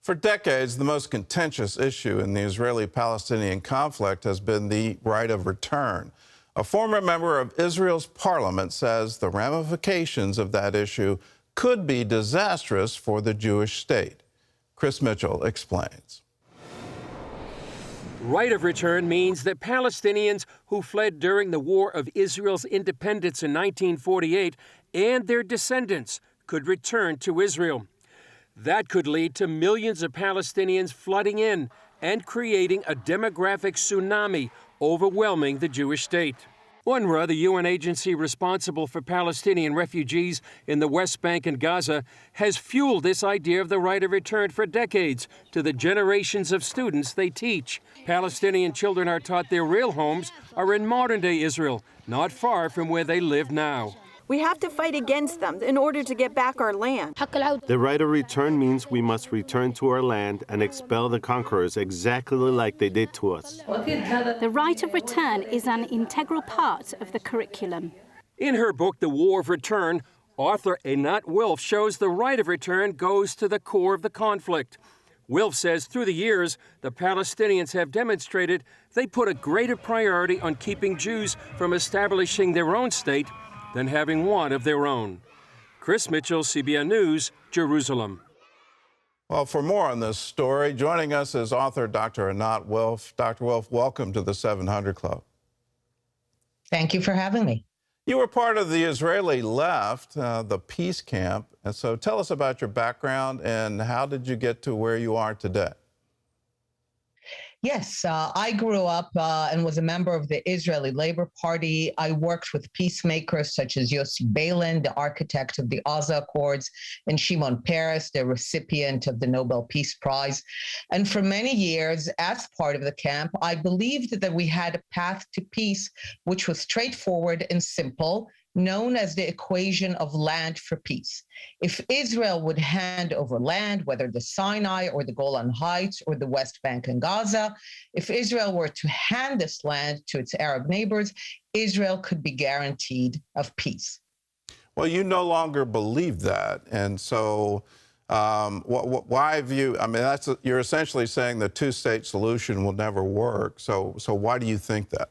For decades, the most contentious issue in the Israeli-Palestinian conflict has been the right of return. A former member of Israel's parliament says the ramifications of that issue could be disastrous for the Jewish state. Chris Mitchell explains. Right of return means that Palestinians who fled during the War of Israel's independence in 1948 and their descendants could return to Israel. That could lead to millions of Palestinians flooding in and creating a demographic tsunami overwhelming the Jewish state. UNRWA, the UN agency responsible for Palestinian refugees in the West Bank and Gaza, has fueled this idea of the right of return for decades to the generations of students they teach. Palestinian children are taught their real homes are in modern-day Israel, not far from where they live now. We have to fight against them in order to get back our land. The right of return means we must return to our land and expel the conquerors exactly like they did to us. The right of return is an integral part of the curriculum. In her book, The War of Return, author Einat Wilf shows the right of return goes to the core of the conflict. Wilf says through the years, the Palestinians have demonstrated they put a greater priority on keeping Jews from establishing their own state than having one of their own. Chris Mitchell, CBN News, Jerusalem. Well, for more on this story, joining us is author Dr. Einat Wilf. Dr. Wilf, welcome to the 700 Club. Thank you for having me. You were part of the Israeli left, the peace camp. And so tell us about your background and how did you get to where you are today? Yes, I grew up and was a member of the Israeli Labor Party. I worked with peacemakers such as Yossi Beilin, the architect of the Oslo Accords, and Shimon Peres, the recipient of the Nobel Peace Prize. And for many years, as part of the camp, I believed that we had a path to peace, which was straightforward and simple, known as the equation of land for peace. If Israel would hand over land, whether the Sinai or the Golan Heights or the West Bank and Gaza, if Israel were to hand this land to its Arab neighbors, Israel could be guaranteed of peace. Well, you no longer believe that. And so why have you, I mean, you're essentially saying the two-state solution will never work. So why do you think that?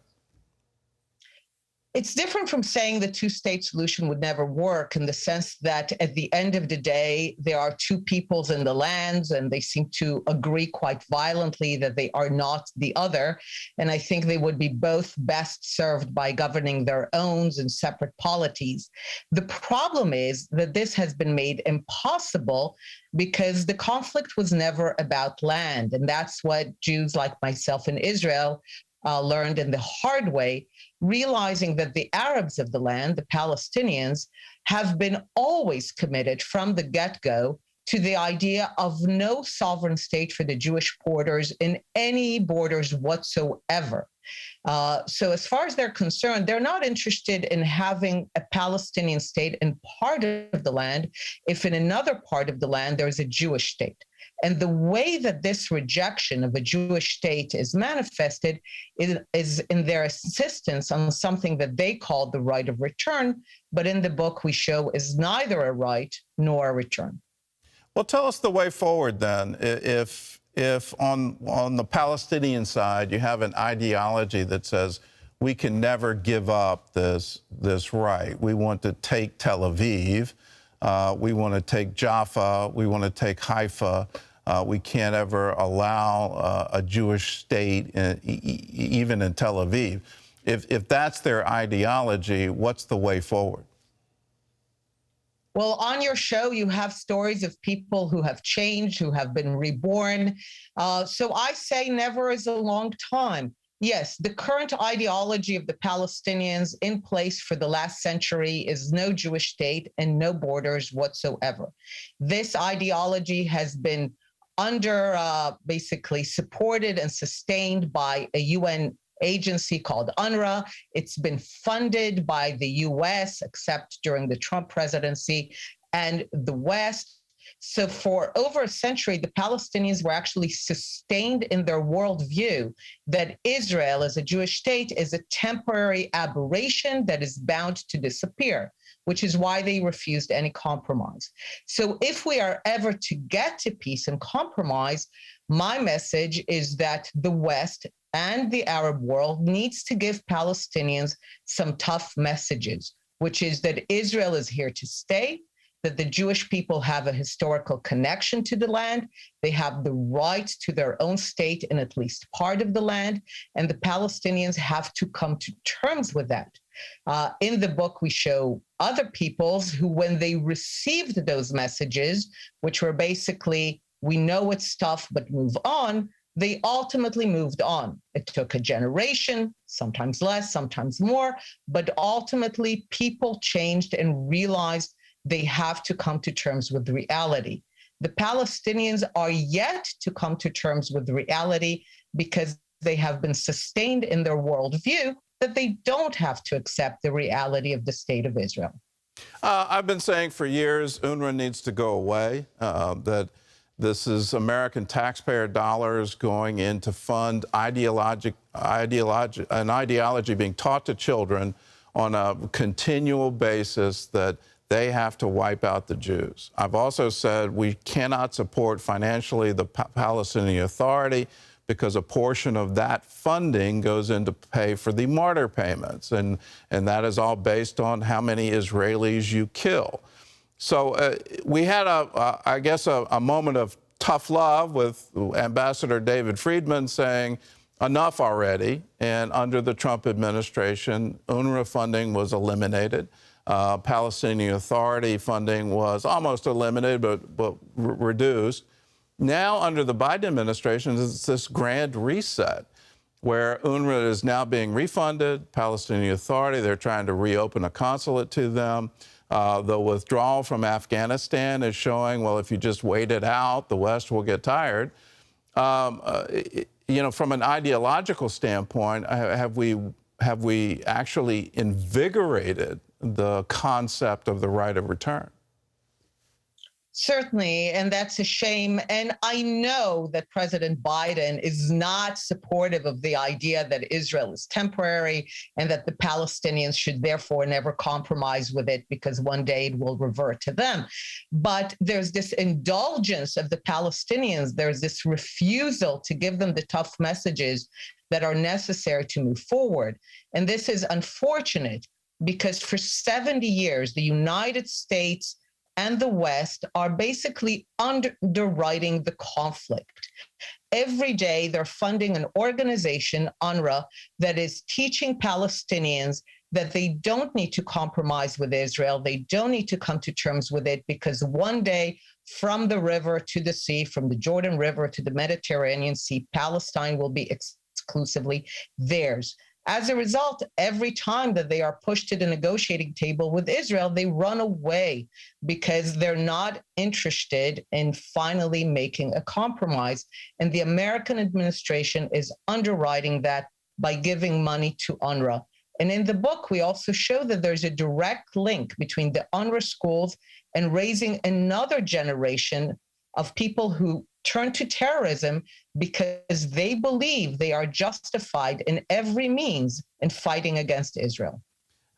It's different from saying the two-state solution would never work in the sense that at the end of the day, there are two peoples in the lands and they seem to agree quite violently that they are not the other. And I think they would be both best served by governing their own and separate polities. The problem is that this has been made impossible because the conflict was never about land. And that's what Jews like myself in Israel learned in the hard way, realizing that the Arabs of the land, the Palestinians, have been always committed from the get-go to the idea of no sovereign state for the Jewish borders in any borders whatsoever. So as far as they're concerned, they're not interested in having a Palestinian state in part of the land if in another part of the land there's a Jewish state. And the way that this rejection of a Jewish state is manifested is in their insistence on something that they call the right of return, but in the book we show is neither a right nor a return. Well, tell us the way forward then. If on the Palestinian side you have an ideology that says we can never give up this right. We want to take Tel Aviv. We want to take Jaffa. We want to take Haifa. We can't ever allow a Jewish state, even in Tel Aviv. If that's their ideology, what's the way forward? Well, on your show, you have stories of people who have changed, who have been reborn. So I say never is a long time. Yes, the current ideology of the Palestinians in place for the last century is no Jewish state and no borders whatsoever. This ideology has been basically supported and sustained by a UN agency called UNRWA. It's been funded by the US, except during the Trump presidency, and the West. So for over a century, the Palestinians were actually sustained in their worldview that Israel as a Jewish state is a temporary aberration that is bound to disappear. which is why they refused any compromise. So if we are ever to get to peace and compromise, my message is that the West and the Arab world needs to give Palestinians some tough messages, which is that Israel is here to stay, that the Jewish people have a historical connection to the land, they have the right to their own state in at least part of the land, and the Palestinians have to come to terms with that. In the book, we show other peoples who, when they received those messages, which were basically, we know it's tough, but move on, they ultimately moved on. It took a generation, sometimes less, sometimes more, but ultimately people changed and realized they have to come to terms with reality. The Palestinians are yet to come to terms with reality because they have been sustained in their worldview that they don't have to accept the reality of the state of Israel. I've been saying for years UNRWA needs to go away, that this is American taxpayer dollars going in to fund an ideology being taught to children on a continual basis that they have to wipe out the Jews. I've also said we cannot support financially the Palestinian Authority because a portion of that funding goes in to pay for the martyr payments, and that is all based on how many Israelis you kill. So we had, I guess, a moment of tough love with Ambassador David Friedman saying, enough already, and under the Trump administration, UNRWA funding was eliminated. Palestinian Authority funding was almost eliminated, but reduced. Now, under the Biden administration, it's this grand reset where UNRWA is now being refunded. Palestinian Authority, they're trying to reopen a consulate to them. The withdrawal from Afghanistan is showing, well, if you just wait it out, the West will get tired. You know, from an ideological standpoint, have we actually invigorated the concept of the right of return? Certainly, and that's a shame. And I know that President Biden is not supportive of the idea that Israel is temporary and that the Palestinians should therefore never compromise with it because one day it will revert to them. But there's this indulgence of the Palestinians. There's this refusal to give them the tough messages that are necessary to move forward. And this is unfortunate because for 70 years, the United States and the West are basically underwriting the conflict. Every day, they're funding an organization, UNRWA, that is teaching Palestinians that they don't need to compromise with Israel. They don't need to come to terms with it because one day, from the river to the sea, from the Jordan River to the Mediterranean Sea, Palestine will be exclusively theirs. As a result, every time that they are pushed to the negotiating table with Israel, they run away because they're not interested in finally making a compromise. And the American administration is underwriting that by giving money to UNRWA. And in the book, we also show that there's a direct link between the UNRWA schools and raising another generation of people who turn to terrorism because they believe they are justified in every means in fighting against Israel.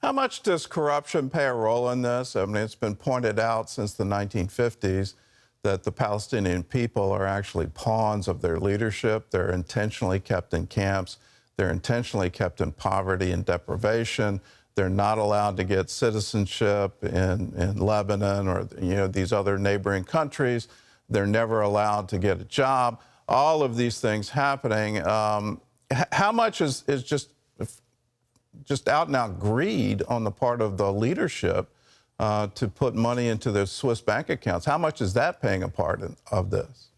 How much does corruption play a role in this? I mean, it's been pointed out since the 1950s that the Palestinian people are actually pawns of their leadership. They're intentionally kept in camps. They're intentionally kept in poverty and deprivation. They're not allowed to get citizenship in Lebanon or these other neighboring countries. They're never allowed to get a job. All of these things happening. How much is just out and out greed on the part of the leadership to put money into their Swiss bank accounts? How much is that playing a part of this?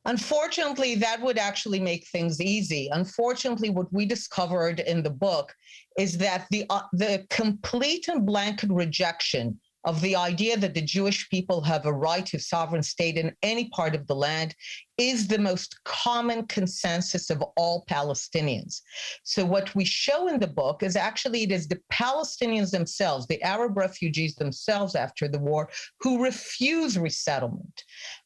Unfortunately, that would actually make things easy. Unfortunately, what we discovered in the book is that the complete and blanket rejection of the idea that the Jewish people have a right to sovereign state in any part of the land is the most common consensus of all Palestinians. So what we show in the book is actually it is the Palestinians themselves, the Arab refugees themselves after the war, who refuse resettlement,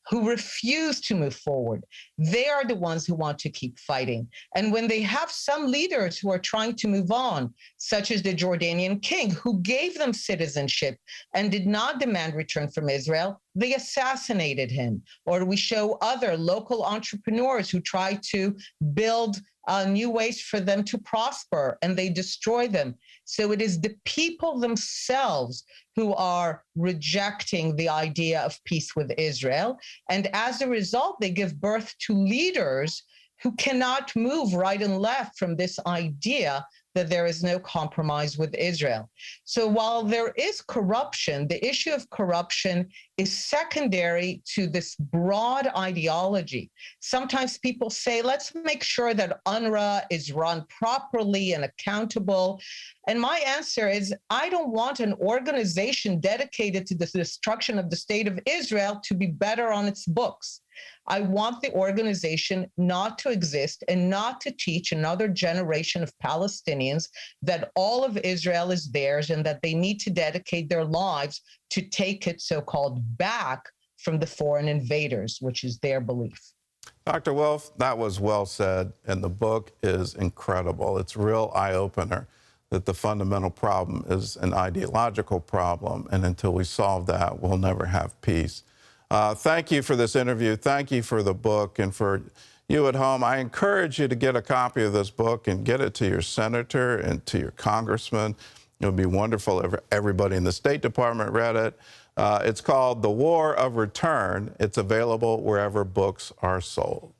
who refuse to move forward. They are the ones who want to keep fighting. And when they have some leaders who are trying to move on, such as the Jordanian king, who gave them citizenship and did not demand return from Israel, they assassinated him. Or we show other local entrepreneurs who try to build new ways for them to prosper, and they destroy them. So it is the people themselves who are rejecting the idea of peace with Israel. And as a result, they give birth to leaders who cannot move right and left from this idea that there is no compromise with Israel. So while there is corruption, the issue of corruption is secondary to this broad ideology. Sometimes people say, let's make sure that UNRWA is run properly and accountable. And my answer is, I don't want an organization dedicated to the destruction of the state of Israel to be better on its books. I want the organization not to exist and not to teach another generation of Palestinians that all of Israel is theirs and that they need to dedicate their lives to take it so-called back from the foreign invaders, which is their belief. Dr. Wolf, that was well said, and the book is incredible. It's a real eye-opener that the fundamental problem is an ideological problem, and until we solve that, we'll never have peace. Thank you for this interview. Thank you for the book. And for you at home, I encourage you to get a copy of this book and get it to your senator and to your congressman. It would be wonderful if everybody in the State Department read it. It's called The War of Return. It's available wherever books are sold.